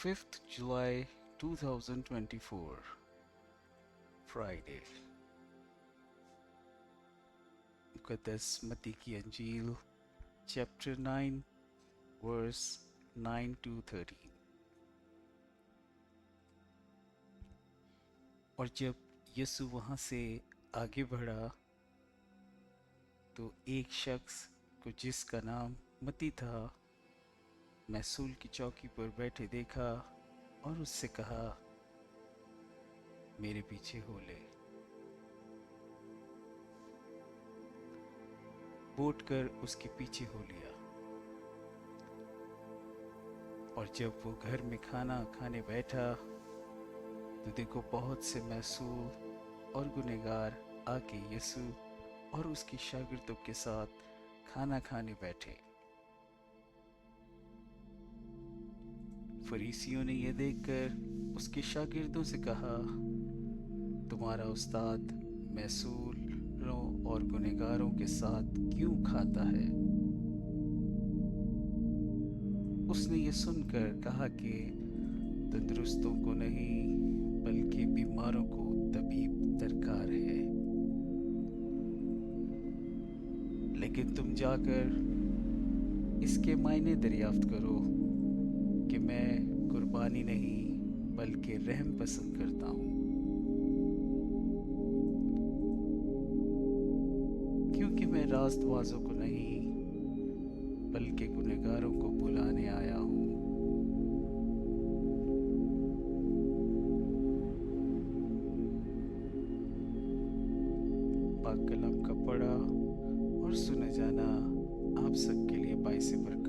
5th July 2024 Friday. मुक़द्दस मत्ती की अंजील chapter 9 verse 9 to 13। और जब यीशु वहाँ से आगे बढ़ा तो एक शख्स को जिसका नाम मत्ती था महसूल की चौकी पर बैठे देखा और उससे कहा, मेरे पीछे हो ले। बोट कर उसके पीछे हो लिया। और जब वो घर में खाना खाने बैठा तो देखो बहुत से महसूल और गुनहगार आके यीशु और उसके शागिर्दों के साथ खाना खाने बैठे। फरीसियों ने यह देखकर उसके शागिर्दों से कहा, तुम्हारा उस्ताद महसूलों और गुनहगारों के साथ क्यों खाता है? उसने ये सुनकर कहा कि तंदुरुस्तों को नहीं बल्कि बीमारों को तबीब दरकार है। लेकिन तुम जाकर इसके मायने दरियाफ्त करो कि मैं कुर्बानी नहीं बल्कि रहम पसंद करता हूँ, क्योंकि मैं रास्तबाजों को नहीं बल्कि गुनहगारों को बुलाने आया हूँ। पाक कलाम का पढ़ा और सुना जाना आप सबके लिए बाइस बरकत